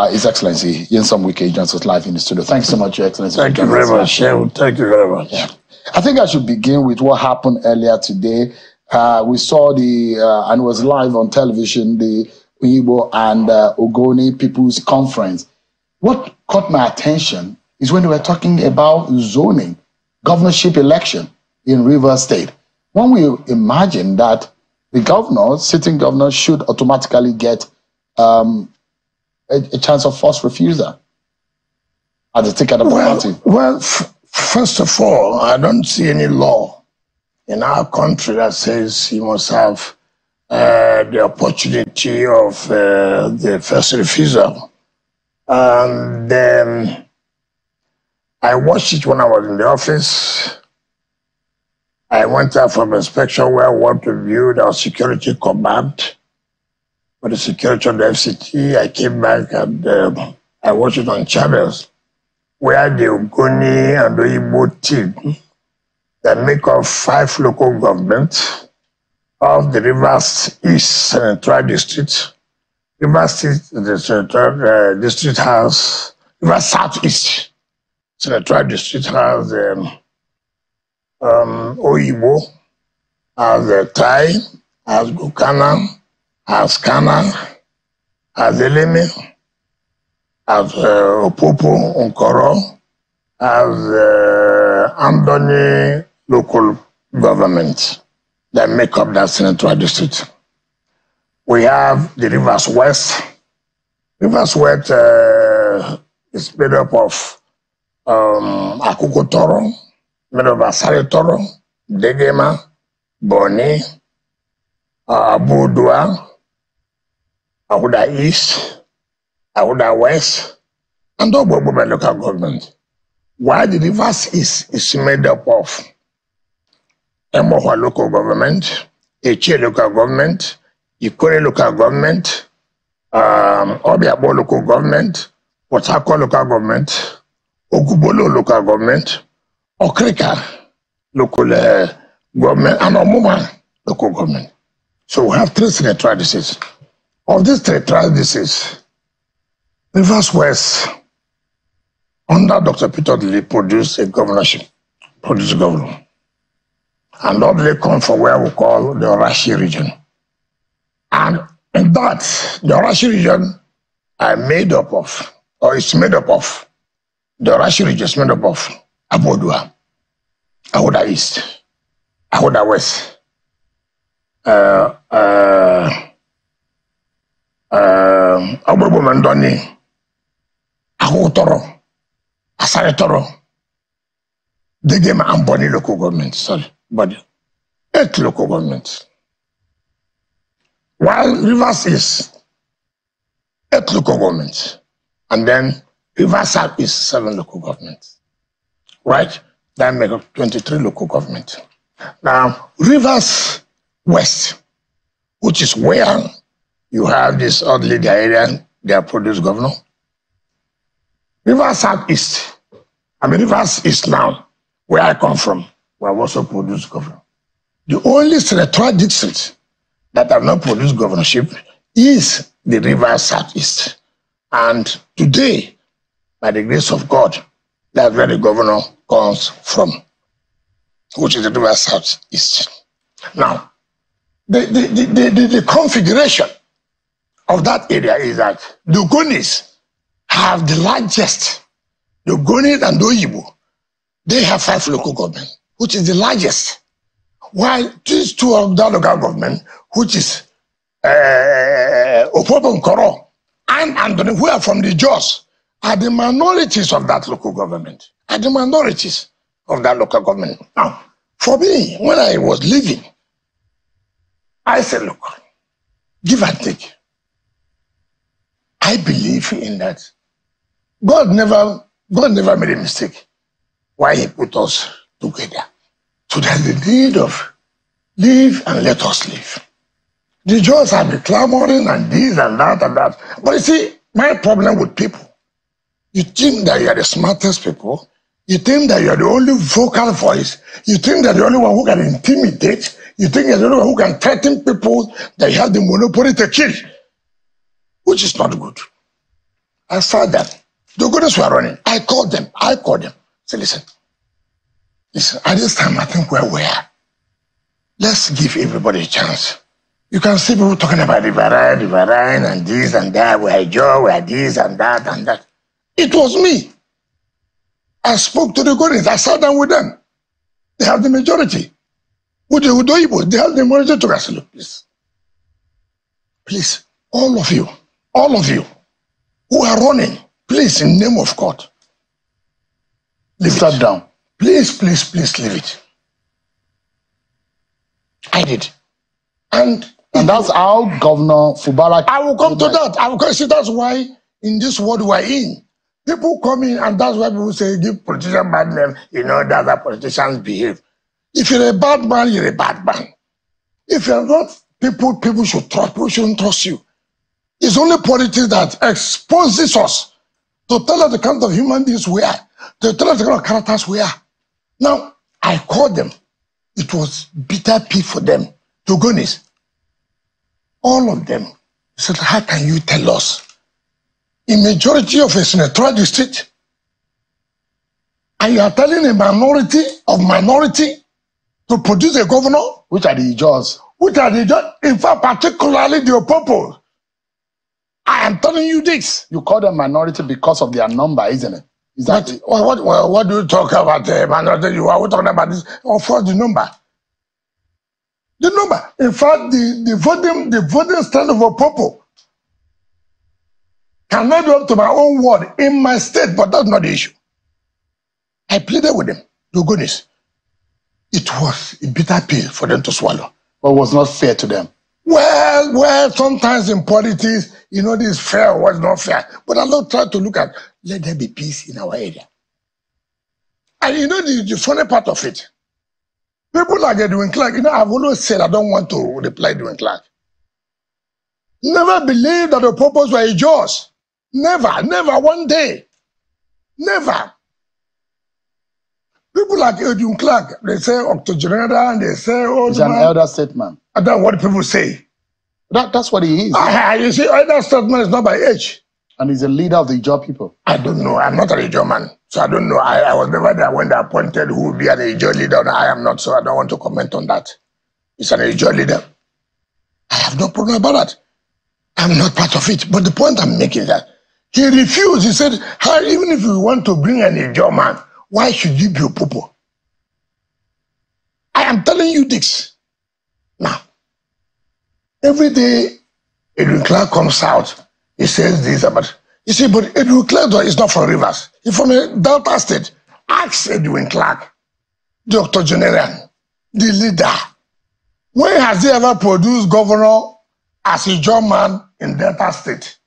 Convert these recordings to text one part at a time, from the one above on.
His Excellency Nyesome Wike joins us live in the studio. Thanks so much, Your Excellency. Thank you very much. Thank you very much. Yeah. I think I should begin with what happened earlier today. We saw and it was live on television, the Igbo and Ogoni People's Conference. What caught my attention is when they were talking about zoning, governorship election in Rivers State. One will imagine that the sitting governor, should automatically get a chance of first refusal at the ticket of the party. Well, first of all, I don't see any law in our country that says you must have the opportunity of the first refusal. And I watched it when I was in the office. I went out for inspection where I want to view our security command for the security of the FCT. I came back and I watched it on channels where the Ogoni and the Igbo team that make up 5 local governments of the Rivers East Central District. Rivers East, the Central District has, Rivers Southeast Central District has Oyibo, has Tai, has Gukana, has Kana, has Eleme, has Opopo, Nkoro, has Andoni local government that make up that Central District. We have the Rivers West. Rivers West is made up of Akoko Toro, made up of Asari Toro, Degema, Boni, Abudua, Ahuda East, Ahuda West, and Obobo local government. While the Rivers East is made up of Emohua local government, Eche local government, Ikore local government, Obiabo local government, Port Harcourt local government, Ogubolo local government, Okrika local government, and Omuma local government. So we have 3 central districts. Of these 3 districts, Rivers West, under Dr. Peter Dili, produced a governorship, produced governor. And all they come from where we call the Orashi region. And in that, the Orashi region are made up of, or it's made up of, the Orashi region is made up of Abodua, Ahoda East, Ahoda West, Abobo Mandoni, Ahotoro, Asaretoro, Degema and Boni local government, but 8 local governments. While Rivers is 8 local governments, and then Rivers South is 7 local governments, right? That make up 23 local governments. Now, Rivers West, which is where you have this oddly area, their produced governor. Rivers Southeast, Rivers East now, where I come from, we have also produced governor. The only central district that have not produced governorship is the Rivers Southeast. And today, by the grace of God, that's where the governor comes from, which is the Rivers Southeast. Now, the configuration of that area is that the Ogonis have the largest, the Ogonis and the Oyibo, they have 5 local government, which is the largest. While these 2 of the local government, which is Opopo Nkoro and Andoni, who are from the Jos, are the minorities of that local government. Are the minorities of that local government. Now, for me, when I was living, I said, look, give and take. I believe in that. God never made a mistake. Why he put us together? So there's the need of live and let us live. The Jews have been clamoring and this and that and that. But you see, my problem with people, you think that you are the smartest people, you think that you are the only vocal voice, you think that you're the only one who can intimidate, you think you're the only one who can threaten people, that you have the monopoly to kill, which is not good. I saw them. The goodness were running. I called them. Say, listen, at this time, I think where we are, let's give everybody a chance. You can see people talking about the Varane, and this and that, where Joe, where this and that and that. It was me. I spoke to the goodness. I sat down with them. They have the majority. With the Udoibo, they have the majority to us. Look, please, all of you who are running, please, in the name of God, leave that down. Please, please, please leave it. I did. And that's how Governor Fubara... I will come to that. I will come. See, that's why in this world we're in, people come in, and that's why people say, give politicians bad name. You know, that's how politicians behave. If you're a bad man, you're a bad man. If you're not, people should trust. People shouldn't trust you. It's only politics that exposes us to tell us the kind of human beings we are, to tell us the kind of characters we are. Now, I called them. It was bitter pea for them. To goodness. All of them said, how can you tell us? In majority of a senatorial district, and you are telling a minority of minority to produce a governor? Which are the judges? Which are the judges? In fact, particularly the Opopo. I am telling you this. You call them minority because of their number, isn't it? Is that what do you talk about minority? You are talking about this. Of course, the number. The number. In fact, the voting stand of Opopo cannot be up to my own word in my state, but that's not the issue. I pleaded with them. To goodness. It was a bitter pill for them to swallow. But it was not fair to them. Well, sometimes in politics, you know, this fair or what's not fair. But I don't try to look at, let there be peace in our area. And you know, the funny part of it, people like Edwin Clark, you know, I've always said I don't want to reply to Edwin Clark. Never believed that the purpose were yours. Never one day. Never. People like Edwin Clark, they say octogenarian, and they say, oh, he's an elder statesman. I don't know what people say. That's what he is. You see, elder statesman is not by age. And he's a leader of the Ijaw people. I don't know. I'm not an Ijaw man. So I don't know. I was never there when they appointed who will be an Ijaw leader. I am not, so I don't want to comment on that. He's an Ijaw leader. I have no problem about that. I'm not part of it. But the point I'm making is that he refused. He said, even if you want to bring an Ijaw man, why should you be a popo? I am telling you this. Now, every day, Edwin Clark comes out. He says this about, you see, but Edwin Clark is not from Rivers. He's from a Delta state. Ask Edwin Clark, the octogenarian, the leader. When has he ever produced governor as a John man in Delta state?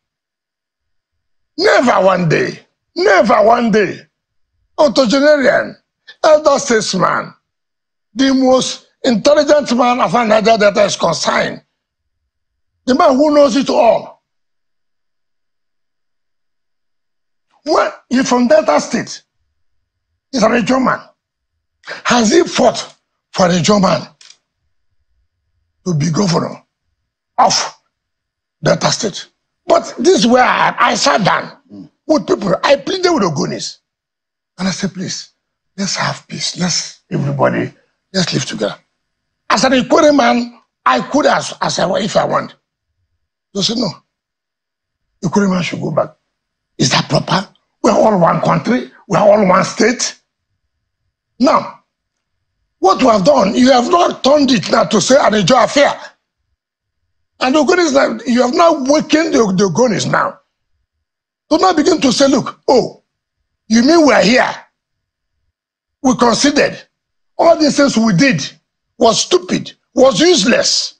Never one day. Never one day. Octogenarian, elder statesman, the most intelligent man as far as Niger Delta is concerned. The man who knows it all. Well, he's from Delta State. He's an Ijaw man. Has he fought for an Ijaw man to be governor of Delta State? But this is where I sat down with people. I pleaded with the goonies. And I said, please, let's have peace. Let's live together. As an Ikwere man, I could ask if I want. They said, no. Ikwere man should go back. Is that proper? We're all one country. We're all one state. Now, what you have done, you have not turned it now to say an Ijaw affair. And the Ogonis now, you have now wakened the Ogonis now. So now begin to say, look, oh, you mean we're here? We considered all the things we did was stupid, was useless.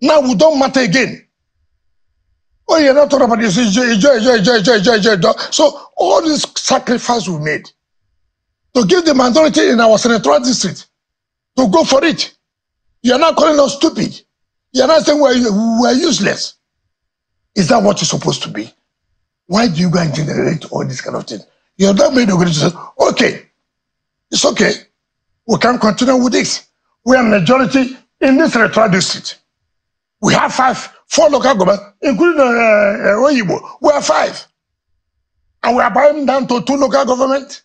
Now we don't matter again. Oh, you're not talking about this. So all this sacrifice we made to give the minority in our senatorial district to go for it. You're not calling us stupid. You're not saying we're useless. Is that what you're supposed to be? Why do you go and generate all this kind of thing? You have not made the organization say, okay, it's okay. We can continue with this. We are majority in this electoral district. We have 4 local governments, including Oyibo. We are 5. And we are buying down to 2 local governments.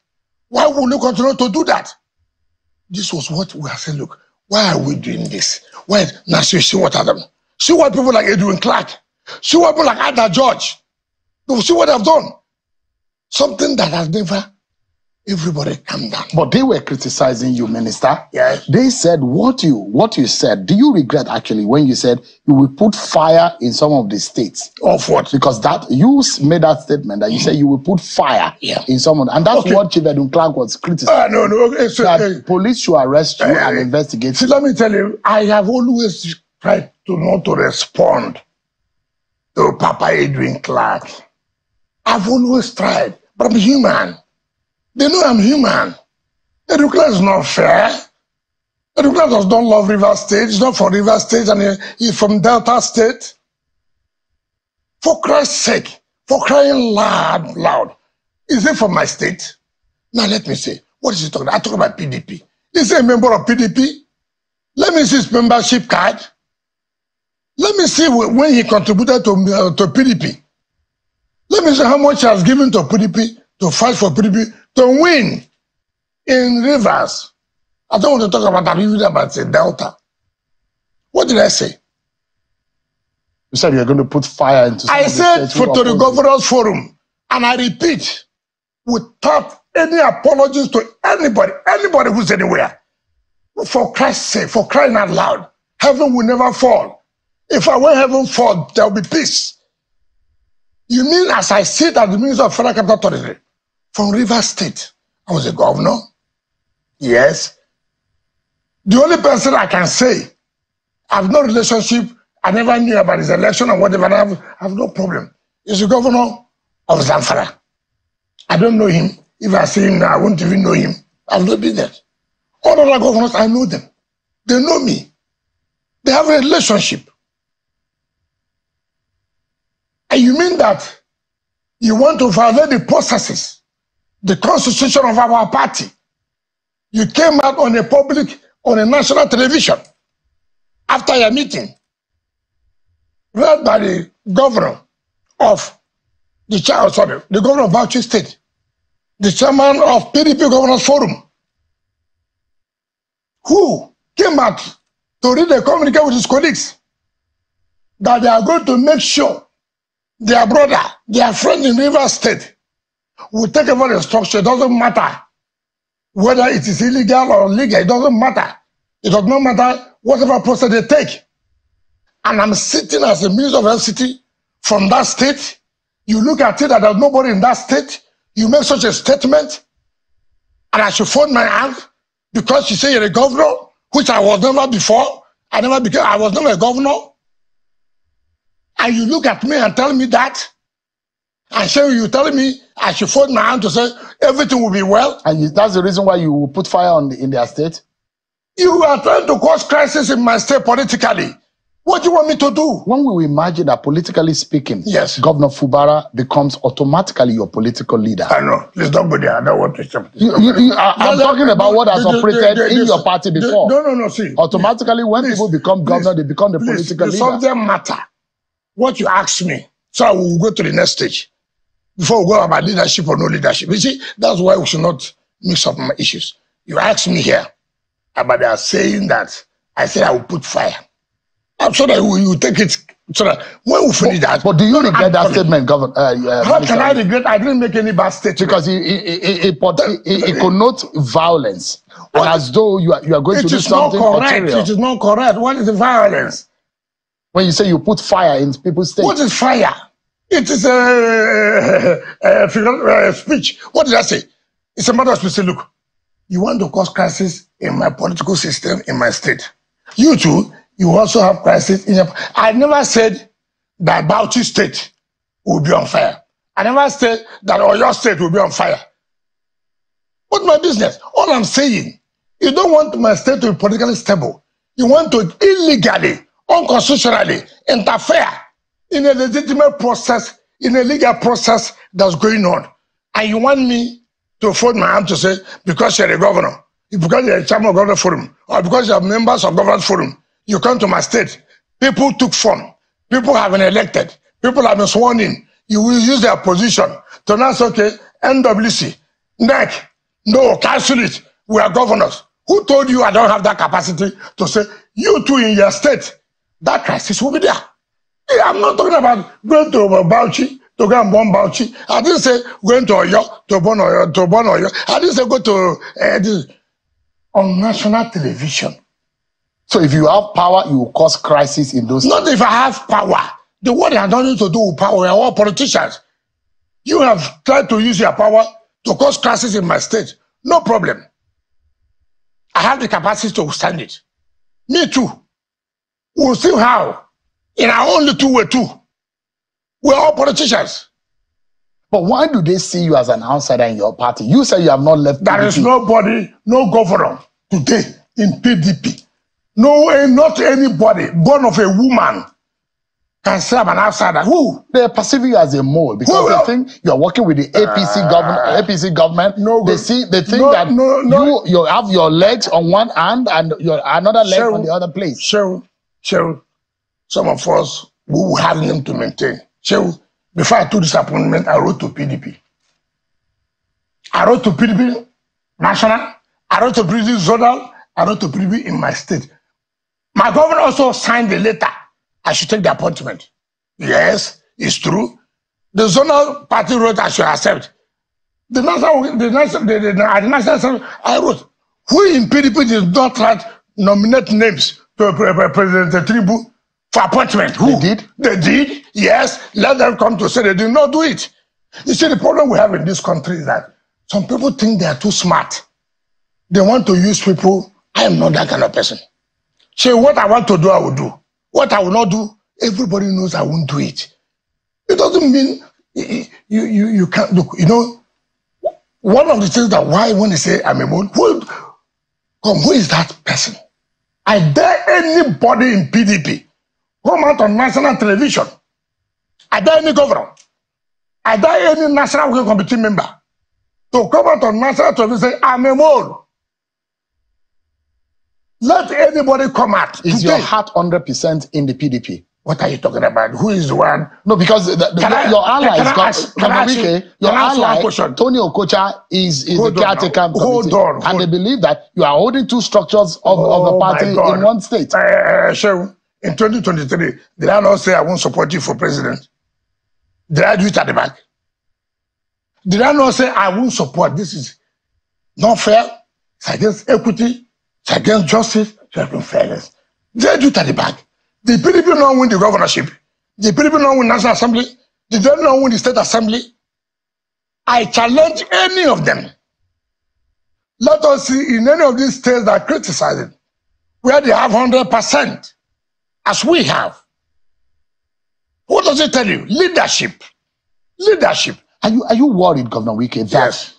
Why would you continue to do that? This was what we are saying. Look, why are we doing this? Why? Now see what happened. See what people like Edwin Clark. See what people like Ada George. You see what they've done. Something that has never. Everybody calm down. But they were criticizing you, Minister. Yes. They said what you said. Do you regret actually when you said you will put fire in some of the states? Of what? Because that you made that statement that you said you will put fire in some of, and that's what Chief Edwin Clark was criticizing. No. Okay, so, that police should arrest you and investigate. See, let me tell you, I have always tried to not to respond to Papa Edwin Clark. I've always tried, but I'm human. They know I'm human. Edwin Clark is not fair. Edwin Clark does not love River State. He's not from River State, and he's from Delta State. For Christ's sake, for crying loud. Is it from my state? Now let me say, what is he talking about? I talk about PDP. Is he a member of PDP? Let me see his membership card. Let me see when he contributed to PDP. Let me see how much he has given to PDP, to fight for PDP, to win in Rivers. I don't want to talk about that, even about the Delta. What did I say? You said you're going to put fire into. I said to the Governors Forum, and I repeat, without any apologies to anybody who's anywhere. For Christ's sake, for crying out loud, heaven will never fall. If I want heaven fall, there will be peace. You mean as I sit as the Minister of Federal Capital Territory from Rivers State, I was a governor? Yes. The only person I can say, I have no relationship, I never knew about his election or whatever, and I have no problem. He's the governor of Zamfara. I don't know him. If I see him now, I won't even know him. I've not been there. All other governors, I know them. They know me. They have a relationship. And you mean that you want to violate the processes, the constitution of our party? You came out on a national television after your meeting, read by the governor of the governor of Bauchi State, the chairman of PDP Governors Forum, who came out to read a communique with his colleagues that they are going to make sure their brother, their friend in Rivers State will take over the structure. It doesn't matter whether it is illegal or legal. It doesn't matter. It does not matter whatever process they take. And I'm sitting as a Minister of FCT from that state. You look at it that there's nobody in that state. You make such a statement, and I should fold my hands because you say you're a governor, which I was never before. I was never a governor. And you look at me and tell me that, and so you telling me I should fold my hand to say everything will be well. And that's the reason why you will put fire in their state? You are trying to cause crisis in my state politically. What do you want me to do? When we imagine that politically speaking, yes, Governor Fubara becomes automatically your political leader. I know. Please don't go there. I don't want to stop. I'm talking about what has operated in your party before. No. See. Automatically, when people become governor, they become the political leader. The subject matter. What you ask me, so I will go to the next stage. Before we go about leadership or no leadership. You see, that's why we should not mix up my issues. You ask me here about they are saying that I said I will put fire. I'm sure that you take it so that when we finish that. But do you regret that statement, Governor? How can I regret? I didn't make any bad statement. Because it connotes violence. And as though you are going to do something material. It is not correct. What is the violence? When you say you put fire in people's states. What is fire? It is a speech. What did I say? It's a matter of speech. Look, you want to cause crisis in my political system, in my state. You too, you also have crisis in your... I never said that Bauchi State will be on fire. I never said that Oyo State will be on fire. What's my business? All I'm saying, you don't want my state to be politically stable. You want to illegally, unconstitutionally interfere in a legitimate process, in a legal process that's going on. And you want me to fold my hand to say, because you're a governor, because you're a chairman of government forum, or because you're members of government forum, you come to my state. People took form. People have been elected. People have been sworn in. You will use their position to now say, okay, NWC, NEC, no, cancel it. We are governors. Who told you I don't have that capacity to say, you too in your state, that crisis will be there? I'm not talking about going to Bauchi, to go and bomb Bauchi. I didn't say going to Oyo, to burn Oyo. I didn't say go to on national television. So if you have power, you will cause crisis in those. Not if I have power. The what has nothing to do with power. We are all politicians. You have tried to use your power to cause crisis in my state. No problem. I have the capacity to stand it. Me too. We'll see how. In our own little way too. We're all politicians. But why do they see you as an outsider in your party? You say you have not left. There is nobody, no governor today in PDP. No, not anybody born of a woman can say I'm an outsider. Who? They perceive you as a mole because they think you're working with the APC government. No, they think that you have your legs on one hand and your another leg on the other place. Sure. Some of us we will have them to maintain. So before I took this appointment, I wrote to PDP. I wrote to PDP national. I wrote to PDP zonal. I wrote to PDP in my state. My governor also signed the letter. I should take the appointment. Yes, it's true. The zonal party wrote I should accept. The national, I wrote. Who in PDP did not write nominate names to President Tinubu for appointment? Who? They did? They did, yes. Let them come to say they did not do it. You see, the problem we have in this country is that some people think they are too smart. They want to use people. I am not that kind of person. So what I want to do, I will do. What I will not do, everybody knows I won't do it. It doesn't mean you can't look. You know, one of the things that why when they say I'm a mole, who is that person? I dare anybody in PDP come out on national television. I dare any governor. I dare any national working committee member to come out on national television and say, I'm a mole. Let anybody come out. Is your heart 100% in the PDP? What are you talking about? Who is the one? No, because your ally Tony Okocha is the caretaker committee, and they believe that you are holding two structures of the party in one state. Sure. In 2023, did I not say I won't support you for president? Did I do it at the back? Did I not say I won't support? This is not fair. It's against equity. It's against justice. It's against fairness. Did I do it at the back? Did PDP not win the governorship? Did PDP not win National Assembly? Did they not win the State Assembly? I challenge any of them. Let us see in any of these states that criticize it, where they have 100%, as we have. What does it tell you? Leadership. Leadership. Are you worried, Governor Wike, that yes,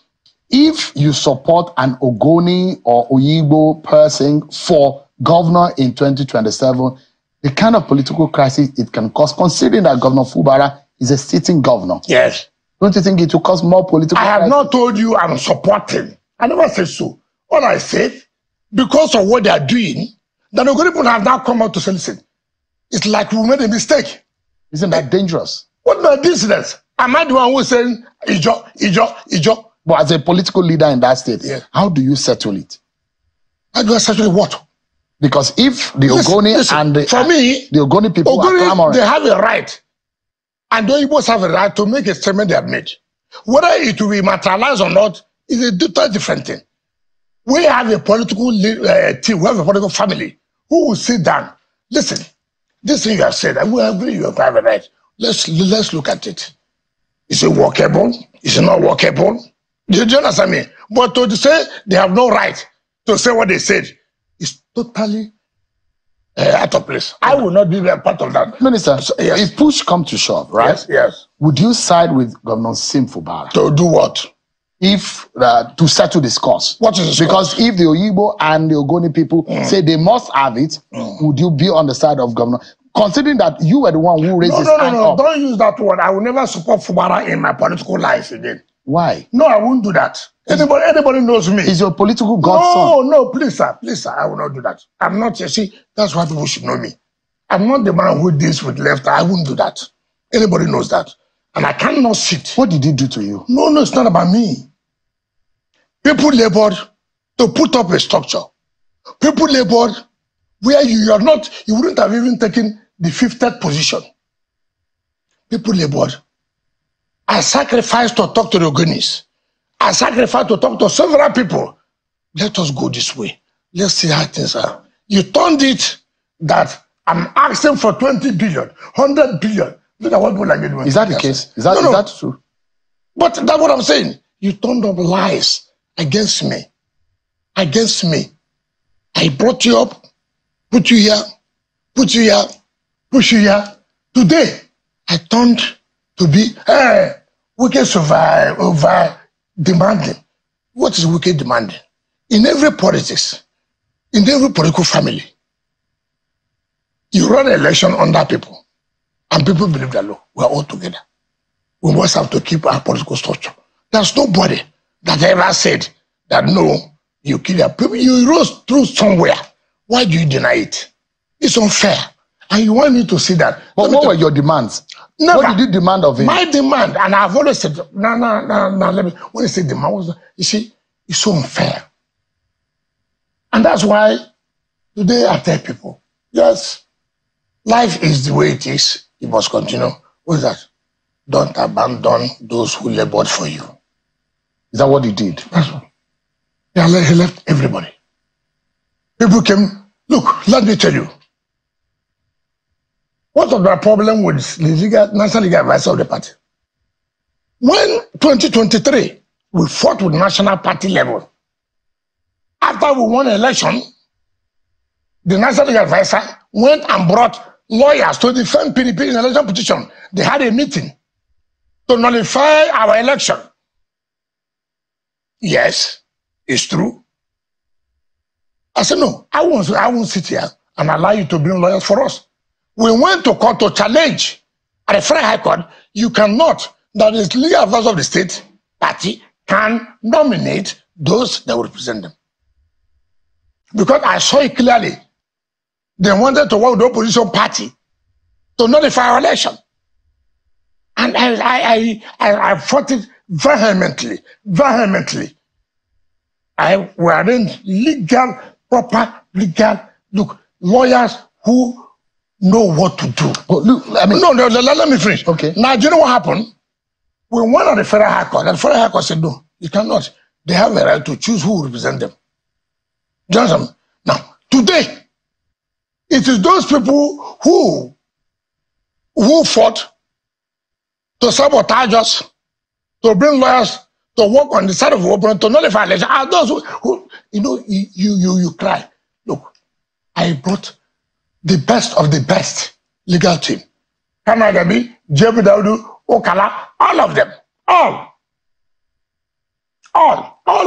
if you support an Ogoni or Oyigbo person for governor in 2027, the kind of political crisis it can cause, considering that Governor Fubara is a sitting governor? Yes. Don't you think it will cause more political crisis? I have not told you I'm supporting. I never said so. All I said, because of what they are doing, the Ogoni people have now come out to say, listen, it's like we made a mistake. Isn't that dangerous? What my business? Am I the one who is saying, Ijo? But as a political leader in that state, yeah, how do you settle it? How do I settle what? Because if the Ogoni and the Ogoni people are clamoring, they have a right, and the Igbos have a right to make a statement they have made. Whether it will be materialized or not is a totally different thing. We have a political team, we have a political family who will sit down. Listen, this thing you have said, I will agree you have a right. Let's look at it. Is it workable? Is it not workable? Do you understand me? But to say they have no right to say what they said is totally out of place. I will not be a part of that. Minister, so, yes, if push comes to shove, right? Yes. Would you side with Governor Sim Fubara? To do what? If to settle this cause. What is this because cause? If the Oyigbo and the Ogoni people say they must have it, would you be on the side of Governor? Considering that you were the one who raised this hand up. Don't use that word. I will never support Fubara in my political life again. Why? No, I won't do that. Anybody knows me. Is your political godson? No, please, sir, I will not do that. I'm not, you see, that's why people should know me. I'm not the man who deals with left. I wouldn't do that. Anybody knows that. And I cannot sit. What did he do to you? No, it's not about me. People labored to put up a structure. People labored where you wouldn't have even taken the 50th position. People labored. I sacrificed to talk to the Ogonis. I sacrificed to talk to several people. Let us go this way. Let's see how things are. You turned it that I'm asking for 20 billion, 100 billion. Look at what people are doing. Is that the case? Is that true? But that's what I'm saying. You turned up lies against me. Against me. I brought you up, put you here, put you here, push you here. Today, I turned to be, we can survive over demanding. What is wicked demanding? In every politics, in every political family, you run an election under people, and people believe that, look, we're all together. We must have to keep our political structure. There's nobody that ever said that, no, you kill your people. You rose through somewhere. Why do you deny it? It's unfair. And you want me to see that. But what were your demands? Never. What did you demand of him? My demand, and I've always said, no, let me, when I say demand, you see, it's so unfair. And that's why today I tell people, yes, life is the way it is. You must continue. What is that? Don't abandon those who labored for you. Is that what he did? That's all. Yeah, he left everybody. People came, look, let me tell you. What was the problem with the National Legal Advisor of the party? When 2023, we fought with national party level. After we won the election, the National Legal Advisor went and brought lawyers to defend PDP in election petition. They had a meeting to nullify our election. Yes, it's true. I said, no, I won't sit here and allow you to bring lawyers for us. We went to court to challenge at the Federal High Court. You cannot, that the legal advisor of the state party can nominate those that will represent them. Because I saw it clearly. They wanted to work with the opposition party to nullify our election. And I fought it vehemently. I arranged proper legal, lawyers who know what to do. But look, I mean, no, let me finish. Okay. Now, do you know what happened? We went on the Federal High Court, and the Federal High Court said, no, you cannot. They have a right to choose who will represent them. Do you understand? Now, today, it is those people who fought to sabotage us, to bring lawyers to work on the side of the opponent, to nullify election, are those who you cry. Look, I brought the best of the best legal team. Kanagabi, Jebu Daudu, Okala, all of them. All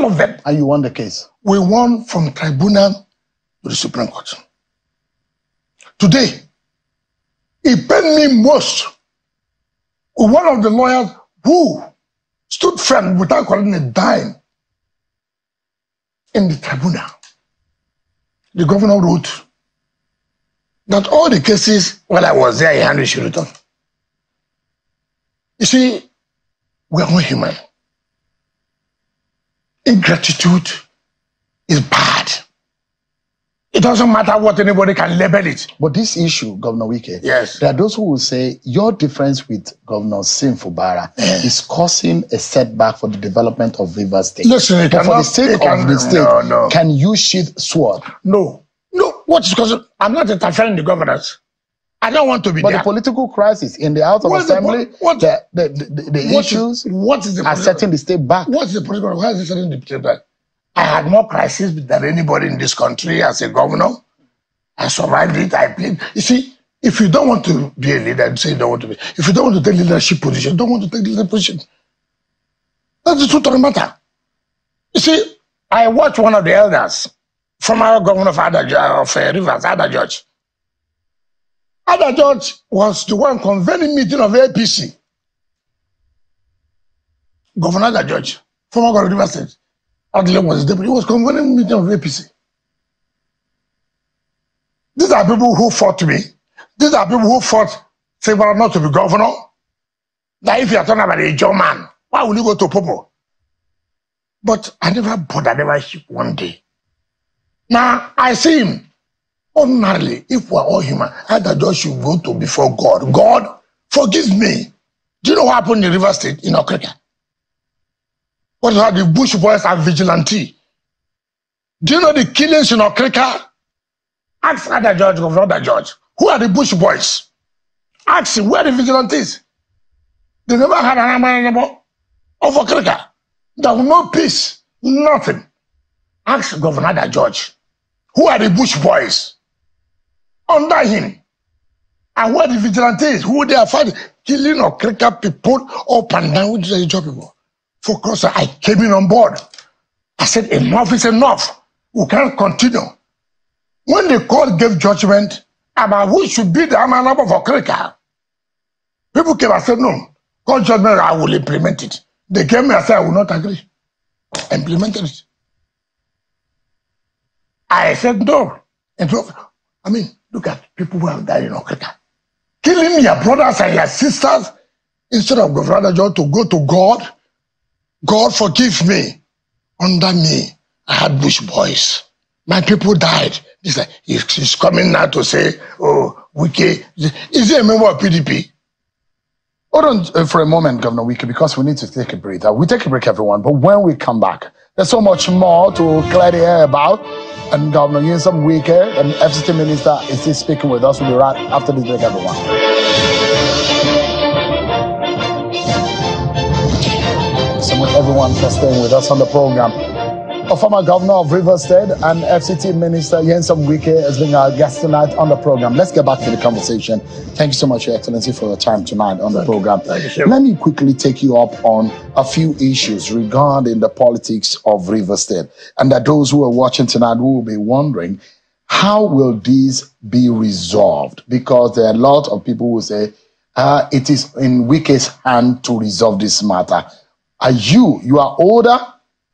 of them. And you won the case? We won from tribunal to the Supreme Court. Today, it pained me most with one of the lawyers who stood firm without calling a dime in the tribunal. The governor wrote that all the cases while I was there, Henry should return. You see, we are all human. Ingratitude is bad. It doesn't matter what anybody can label it. But this issue, Governor Wike, yes, there are those who will say your difference with Governor Barr is causing a setback for the development of Rivers State. Listen, but for the sake of the state, can you sheath sword? No. What is because I'm not interfering in the governance. I don't want to be but there. The political crisis in the House of Assembly, the issues are setting the state back. What's the political? Why is it setting the state back? I had more crisis than anybody in this country as a governor. I survived it. I played. You see, if you don't want to be a leader, you say you don't want to be. If you don't want to take leadership position, you don't want to take leadership position. That's the truth of the matter. You see, I watched one of the elders, former governor of Rivers, Ada George. Ada George was the one convening meeting of APC. Governor Ada George, former governor of Rivers State. Adler was the deputy. He was convening meeting of APC. These are people who fought me. These are people who fought several not to be governor. Now, if you are talking about a German, why will you go to Popo? But I never bothered, I never ship one day. Now, I see him. Ordinarily, if we're all human, either just should go to before God. God, forgive me. Do you know what happened in River State, in Okrika? What is that? The Bush boys are vigilante. Do you know the killings in Okrika? Ask other judge, governor, judge. Who are the Bush boys? Ask him, where are the vigilantes? They never had an army of Okrika. There was no peace, nothing. Ask governor, the judge. Who are the Bush boys? Under him. And where the vigilantes? Who they are fighting? Killing Okrika people up and down with the job people. For course, I came in on board. I said, enough is enough. We can't continue. When the court gave judgment about who should be the Amanaba of Okrika, people came and said, no, court judgment, I will implement it. They came and said, I will not agree. Implemented it. I said, no. I mean, look at people who have died in Okrika. Killing your brothers and your sisters instead of Governor John to go to God. God, forgive me. Under me, I had Bush boys. My people died. He's coming now to say, oh, Wike. Is he a member of PDP? Hold on for a moment, Governor Wike, because we need to take a break. We take a break, everyone, but when we come back, there's so much more to clear the air about. And Governor Nyesome Wike, an FCT minister, is still speaking with us. We'll be right after this break, everyone. So much everyone for staying with us on the program. A former governor of Rivers State and FCT Minister Nyesome Wike has been our guest tonight on the program. Let's get back to the conversation. Thank you so much, Your Excellency, for your time tonight on the program. Let me quickly take you up on a few issues regarding the politics of Rivers State. And that those who are watching tonight will be wondering, how will this be resolved? Because there are a lot of people who say it is in Wike's hand to resolve this matter. You are older,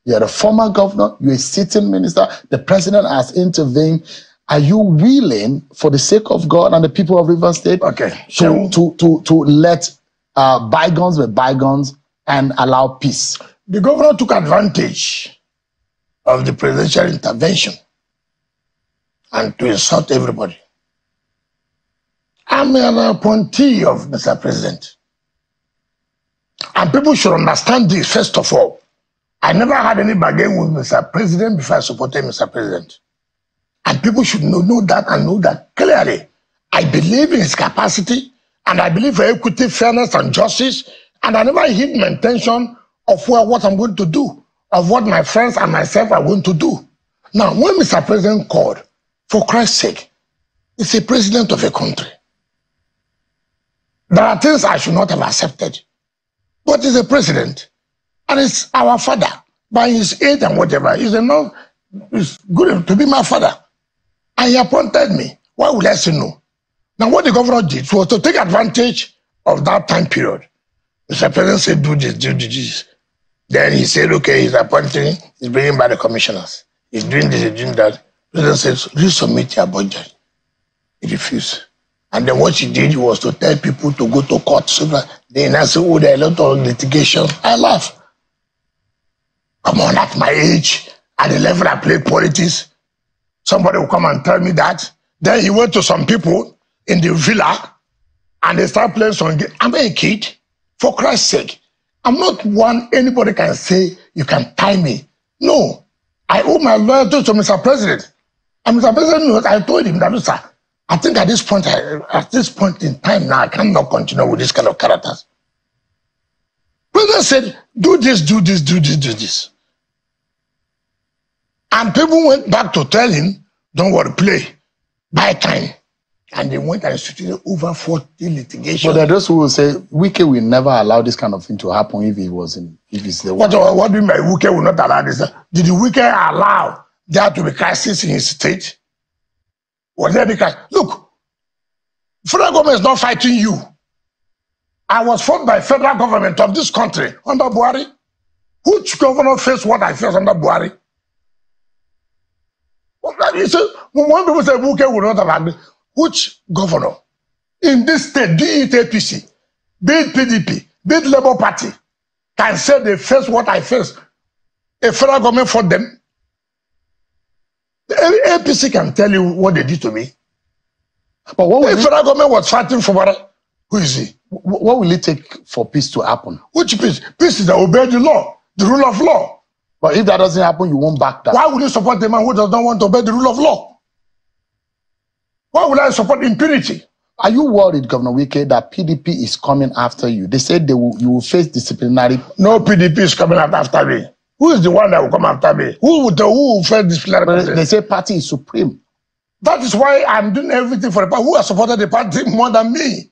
you're the former governor, you're a sitting minister, the president has intervened. Are you willing, for the sake of God and the people of Rivers State, to let bygones be bygones and allow peace? The governor took advantage of the presidential intervention and to insult everybody. I'm an appointee of Mr. President. And people should understand this, first of all. I never had any bargain with Mr. President before I supported Mr. President. And people should know that and know that clearly. I believe in his capacity, and I believe for equity, fairness, and justice, and I never hid my intention of what I'm going to do, of what my friends and myself are going to do. Now, when Mr. President called, for Christ's sake, he's a president of a country. There are things I should not have accepted. But he's a president, and it's our father. By his age and whatever, it's good to be my father. And he appointed me. Why would I say no? Now, what the governor did was to take advantage of that time period. Mr. President said, do this, do this. Then he said, okay, he's appointing, he's bringing by the commissioners. He's doing this, he's doing that. The president said, resubmit your budget. He refused. And then what he did was to tell people to go to court. So that they now say, oh, there are a lot of litigation. I laugh. Come on, at my age, at the level I play politics, somebody will come and tell me that. Then he went to some people in the villa and they start playing some game. I'm a kid, for Christ's sake. I'm not one anybody can say you can tie me. No, I owe my loyalty to Mr. President. And Mr. President knows, I told him that, sir, I think at this point in time now, I cannot continue with this kind of characters. President said, do this, do this, do this, do this. And people went back to tell him, don't worry, play, buy time. And they went and instituted over 40 litigations. But there are those who will say, Wike will never allow this kind of thing to happen if he's the one. What do you mean by Wike will not allow this? Did Wike allow there to be crisis in his state? Was there because look, federal government is not fighting you. I was fought by federal government of this country under Buhari. Which governor faced what I faced under Buhari? You say, when people say Wike will not have agreed, which governor? in this state, be it APC, be it PDP, be it Labour Party, can say they face what I face. A federal government for them. The APC can tell you what they did to me. But what will the federal government was fighting for what? Who is he? What will it take for peace to happen? Which peace? Peace is to obey the law, the rule of law. But if that doesn't happen, you won't back that. Why would you support a man who does not want to obey the rule of law? Why would I support impunity? Are you worried, Governor Wike, that PDP is coming after you? They said you will face disciplinary. No PDP is coming after me. Who is the one that will come after me? Who will face disciplinary process? They say party is supreme. That is why I'm doing everything for the party. Who has supported the party more than me?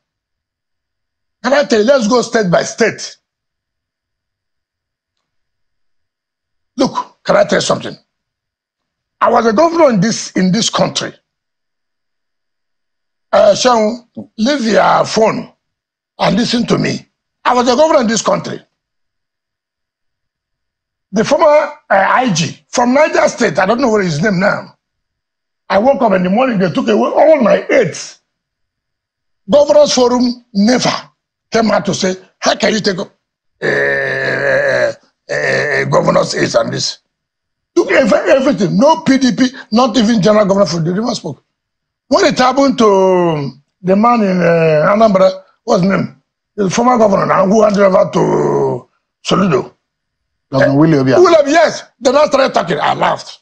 Can I tell you, let's go state by state. Look, can I tell you something? I was a governor in this country. Sean, leave your phone and listen to me. I was a governor in this country. The former IG from Niger State, I don't know what his name now. I woke up in the morning, they took away all my aids. Governors Forum never came out to say, how can you take up governor's aids and this? Took everything. No PDP, not even General Governor for the River spoke. When it happened to the man in Anambra, what's his name? The former governor now, who handed over to Soludo. Governor William, yes. Then I started talking. I laughed.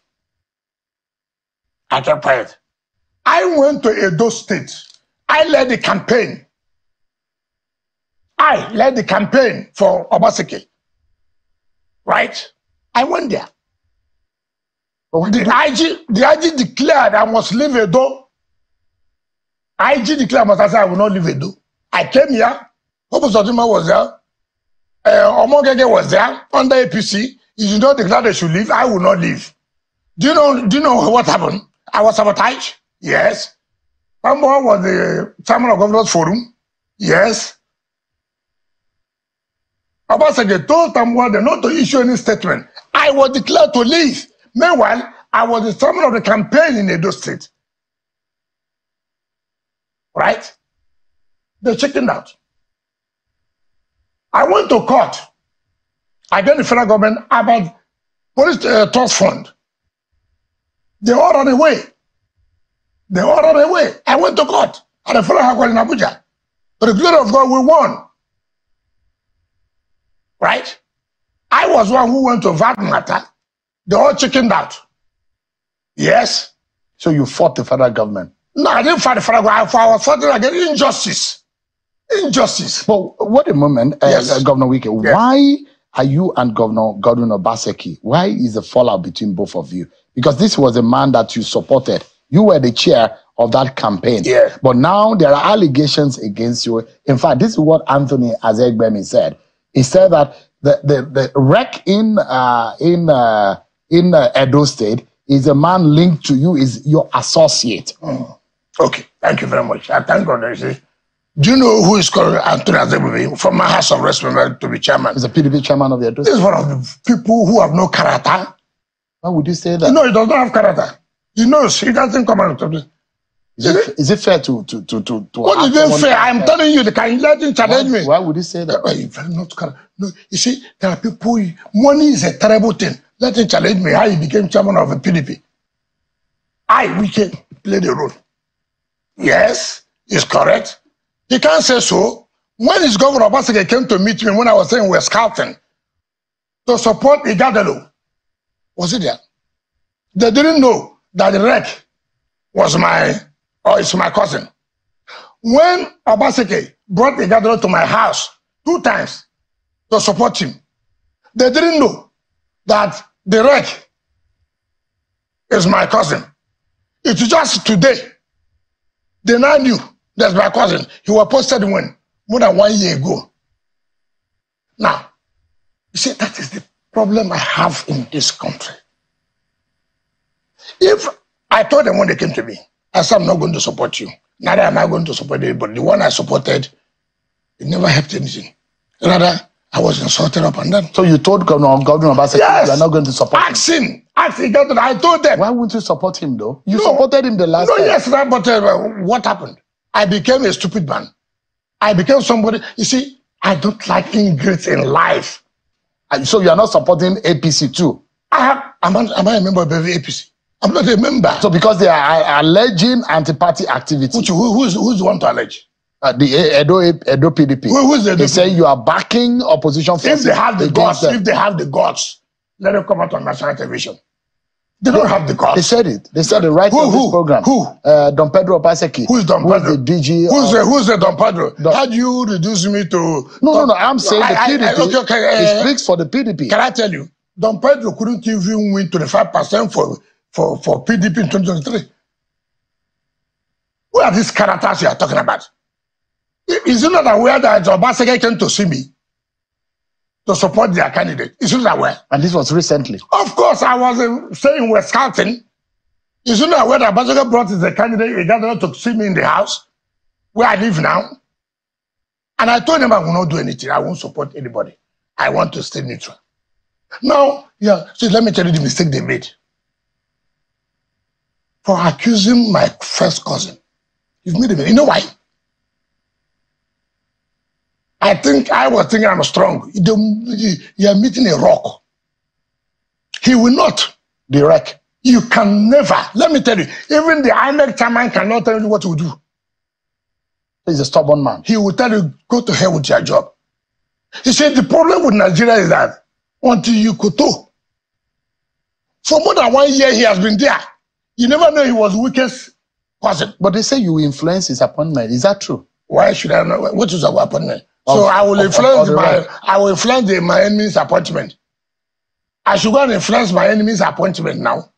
I kept quiet. I went to Edo State. I led the campaign. I led the campaign for Obaseki. Right? I went there. The IG declared I must leave Edo. IG declared I will not leave Edo. I came here. Hope Sodima was there. Omogege was there under APC. If you don't declare they should leave, I will not leave. Do you know what happened? I was sabotaged. Yes. Someone was the chairman of Governors Forum. Yes. Obaseki told someone not to issue any statement. I was declared to leave. Meanwhile, I was the chairman of the campaign in Edo State. Right? They chickened out. I went to court against the federal government about police trust fund. They all ran away. I went to court at the federal high court in Abuja. But the glory of God, we won. Right? I was one who went to VAT matter. They all chickened out. Yes. So you fought the federal government? No, I didn't fight the federal government. I was fighting against injustice. Injustice. But what a moment, yes. Governor Wike. Yes. Why are you and Governor Obaseki? Why is the fallout between both of you? Because this was a man that you supported. You were the chair of that campaign. Yeah. But now there are allegations against you. In fact, this is what Anthony Azegbemi said. He said that the wreck in Edo State is a man linked to you, is your associate. Okay, thank you very much. I thank God. Do you know who is called Anthony Azegbemi from my House of Representatives to be chairman? He's a PDP chairman of the Edo State. This is one of the people who have no character. Why would you say that? No, he does not have character. He knows. He doesn't come out of this. Is it fair to what is it fair? I'm telling you, they can let him challenge me. Why would you say that? No, you see, there are people, money is a terrible thing. Let him challenge me how he became chairman of the PDP. We can play the role. Yes, it's correct. He can't say so. When his governor Obaseki came to meet me when I was saying we're scouting to support Igadalo, was it there? They didn't know that the wreck was it's my cousin. When Obaseki brought Igadalo to my house 2 times to support him, they didn't know that the wreck is my cousin. It's just today. They now knew that's my cousin. He was posted when? More than 1 year ago. Now, you see, that is the problem I have in this country. If I told them when they came to me, I said, I'm not going to support you. Neither am I going to support anybody. The one I supported, it never helped anything. Rather, I was insulted up and down. So you told Governor Obaseki you are not going to support him? Ask him. I told them. Why wouldn't you support him though? You supported him the last time. Yes, but what happened? I became a stupid man. I became somebody. You see, I don't like ingrates in life. So you are not supporting APC too? Am I a member of the APC? I'm not a member. So because they are alleging anti-party activity. Who's the one to allege? The Edo PDP. Who's the Edo They say you are backing opposition forces. If they have the guts, let them come out on national television. They don't have the guts. They said it. They said it right on this program. Who? Don Pedro Opaseki. Who's Don Pedro? Who's the DG? Who's the Don Pedro? How do you reduce me to... No. I'm saying the PDP. It speaks for the PDP. Can I tell you? Don Pedro couldn't even win 25% for PDP in 2023. Who are these characters you are talking about? Is it not aware that Obaseki came to see me to support their candidate? Is it not aware? And this was recently. Of course, I was saying we're scouting. Is it not aware that Obaseki brought his candidate, he gathered to see me in the house where I live now? And I told him I will not do anything. I won't support anybody. I want to stay neutral. Now, so let me tell you the mistake they made. For accusing my first cousin. You've made a mistake. You know why? I was thinking I'm strong. You are meeting a rock. He will not be wrecked. You can never. Let me tell you, even the INEC chairman cannot tell you what to do. He's a stubborn man. He will tell you, go to hell with your job. He said the problem with Nigeria is that until you koto, for more than 1 year he has been there. You never know he was Wike's cousin. But they say you influence his appointment. Is that true? Why should I know? What is our appointment? So I will influence my enemy's appointment. I should go and influence my enemy's appointment now.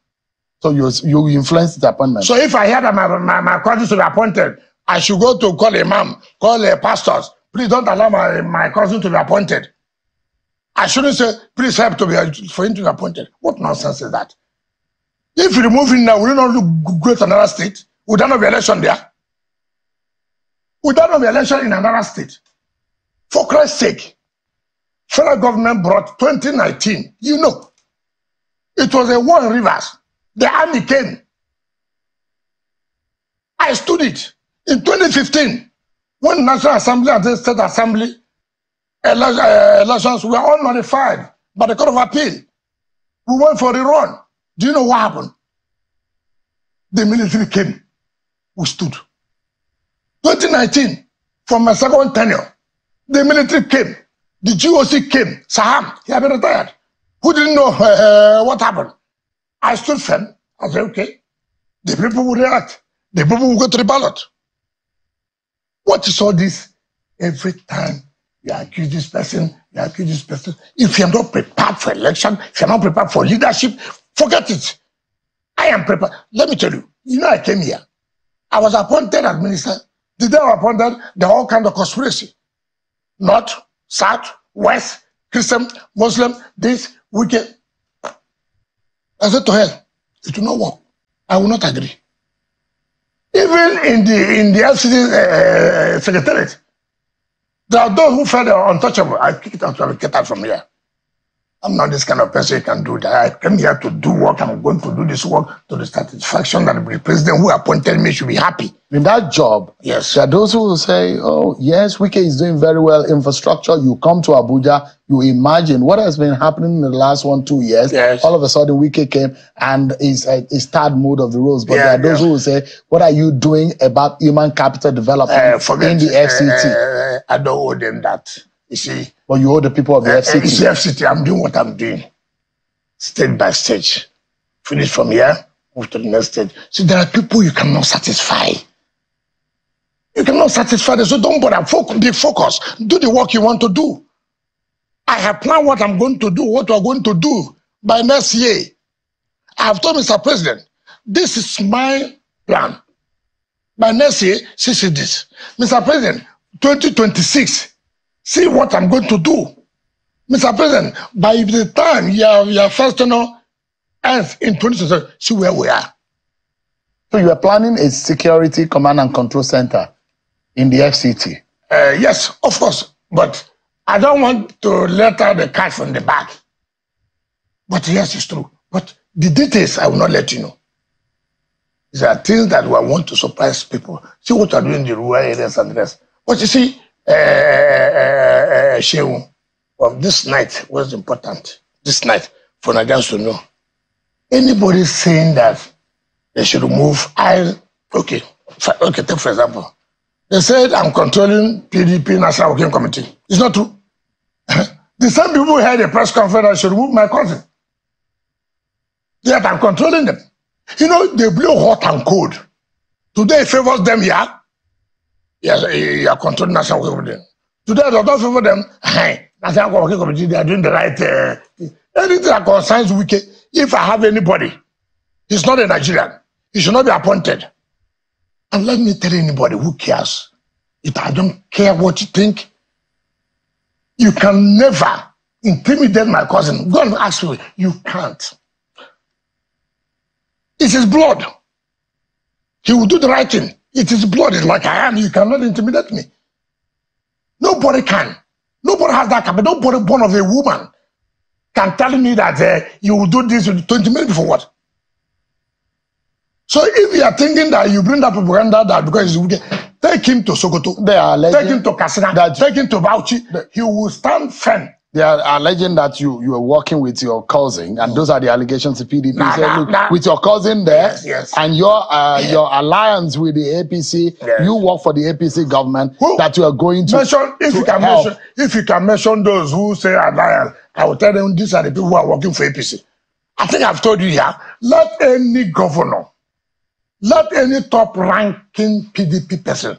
So you influence the appointment. So if I hear that my cousin to be appointed, I should go to call a imam, call a pastors. Please don't allow my cousin to be appointed. I shouldn't say, please help for him to be appointed. What nonsense is that? If you remove him now, will you not go to another state? Would there not be election there? Would there not be election in another state? For Christ's sake, federal government brought 2019. You know, it was a war in rivers. The army came. I stood it. In 2015, when National Assembly and the State Assembly elections were all nullified by the Court of Appeal, we went for the run. Do you know what happened? The military came. We stood. 2019, from my second tenure, the military came. The GOC came. Saham, he had been retired. Who didn't know what happened? I stood firm. I said, okay, the people will react. The people will go to the ballot. What is all this? Every time you accuse this person, you accuse this person. If you're not prepared for election, if you're not prepared for leadership, forget it. I am prepared. Let me tell you, I came here. I was appointed as minister. The day I was appointed, there were all kinds of conspiracy. North, South, West, Christian, Muslim, this, wicked. I said to hell, it will not work. I will not agree. Even in the FCC secretariat, there are those who felt untouchable. I kicked it out, I get out from here. I'm not this kind of person who can do that. I came here to do work. I'm going to do this work to the satisfaction that the president who appointed me should be happy. In that job, yes, there are those who will say, oh, yes, Wike is doing very well. Infrastructure, you come to Abuja, you imagine what has been happening in the last 1-2 years. Yes. All of a sudden, Wike came and is third mode of the roads. But there are those who will say, what are you doing about human capital development in the FCT? I don't owe them that. You see, but you owe the people of the FCT. It's the FCT. I'm doing what I'm doing, stage by stage. Finish from here, move to the next stage. See, there are people you cannot satisfy. You cannot satisfy them, so don't bother. Be focused. Do the work you want to do. I have planned what I'm going to do, what we're going to do by next year. I have told Mr. President, this is my plan. By next year, see this. Mr. President, 2026. See what I'm going to do. Mr. President, by the time your first tenure ends in 2027, see where we are. So you are planning a security command and control center in the FCT? Yes, of course. But I don't want to let out the cat from the bag. But yes, it's true. But the details, I will not let you know. These are things that we want to surprise people. See what are doing in the rural areas and the rest. But you see, Shehu, this night was important. This night, for Nigerians to know. Anybody saying that they should remove, take for example. They said I'm controlling PDP National Working Committee. It's not true. The same people who had a press conference that should remove my cousin. Yet I'm controlling them. You know, they blow hot and cold. Today it favors them here. Yes, you are controlling National Working Committee. Today it does not favor them. National Working Committee, they are doing the right thing. Anything that concerns Wike, if I have anybody, he's not a Nigerian. He should not be appointed. And let me tell anybody who cares. If I don't care what you think, you can never intimidate my cousin. Go and ask me. You can't. It's his blood. He will do the right thing. It is blood. It's like I am. You cannot intimidate me. Nobody can. Nobody has that capacity. Nobody born of a woman can tell me that you will do this 20 minutes for what? So if you are thinking that you bring that propaganda that because take him to Sokoto, take him to Katsina, take him to Bauchi, he will stand firm. They are alleging that you are working with your cousin, and those are the allegations the PDP with your cousin there, yes. And your alliance with the APC, you work for the APC government. That you are going to mention. If you can mention those who say alliance, I will tell them these are the people who are working for APC. I think I've told you here. Let any governor, let any top-ranking PDP person,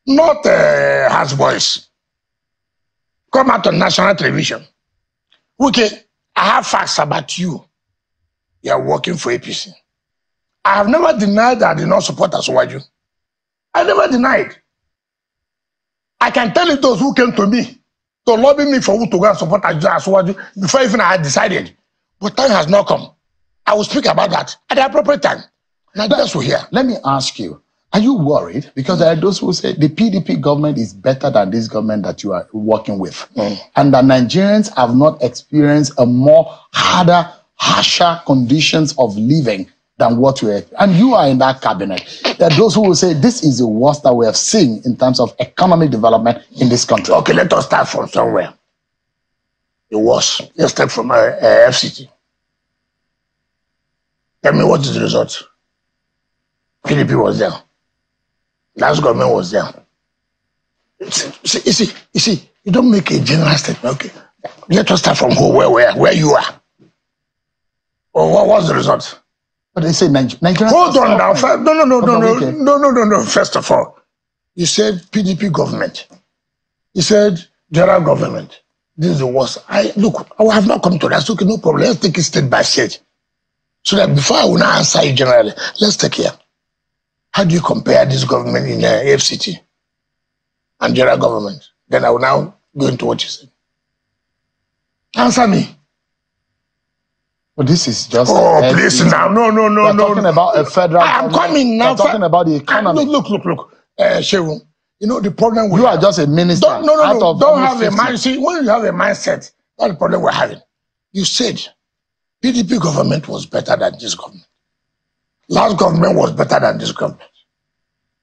not has voice, come out on national television. Okay, I have facts about you. You are working for APC. I have never denied that I did not support Asuwaju. I never denied. I can tell you those who came to me to lobby me for who to go and support Asuwaju before even I had decided. But time has not come. I will speak about that at the appropriate time. Now that's what here. Let me ask you, are you worried? Because there are those who say the PDP government is better than this government that you are working with. And that Nigerians have not experienced a more harsher conditions of living than what we are. And you are in that cabinet. There are those who will say this is the worst that we have seen in terms of economic development in this country. Okay, let us start from somewhere. It was. Let's start from FCT. Tell me what is the result? PDP was there. Last government was there. You see, you don't make a general statement. Okay, let us start from where you are. Or what was the result? But they say Nigeria. Hold on now. No. First of all, you said PDP government. You said general government. This is the worst. I have not come to that. So okay, no problem. Let's take it state by state. So that before I will not answer you generally, let's take here. How do you compare this government in FCT and general government? Then I will now go into what you said. Answer me. But this is just. Oh, please now. No. We're talking about a federal. I am coming now. We're talking about the economy. Look. Shehu, you know the problem. You are just a minister. Don't have a mindset. See, when you have a mindset, that's the problem we're having. You said PDP government was better than this government. Last government was better than this government.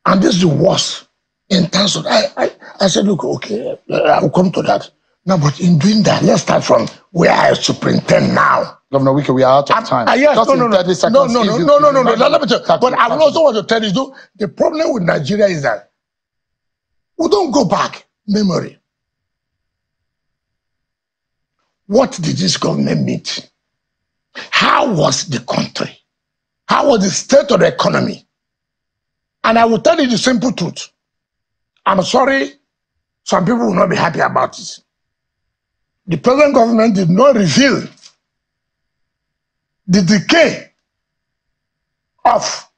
And this is the worst in terms of, I said, look, okay, I will come to that. No, but in doing that, let's start from where I superintend now. Governor Wike, we are out of time. Yes, no. Let me tell you. But I will also want to tell you, the problem with Nigeria is that we don't go back memory. What did this government mean? How was the country? How was the state of the economy? And I will tell you the simple truth. I'm sorry, some people will not be happy about it. The present government did not reveal the decay of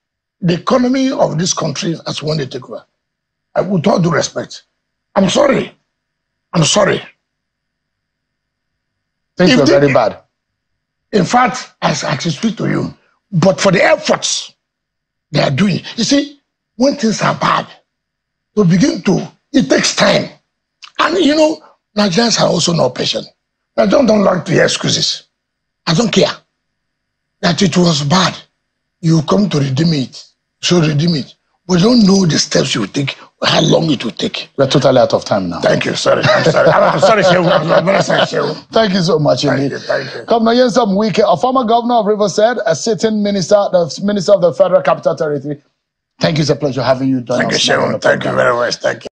the economy of this country as when they take over. With all due respect, I'm sorry. Things were very bad. In fact, as I speak to you, but for the efforts they are doing, you see, when things are bad, it takes time. And you know, Nigerians are also not patient. I don't like to hear excuses. I don't care that it was bad. You come to redeem it So redeem it. We don't know the steps you take, how long it will take. We're totally out of time now. Thank you. Sorry. I'm sorry. I'm sorry, Shehu. I'm very sorry, Shehu. Thank you so much. Thank you. Thank you. Governor Nyesome Wike, a former governor of Rivers, said, a sitting minister, the minister of the Federal Capital Territory. Thank you. It's a pleasure having you. Thank you, Shehu. Thank you very much. Thank you.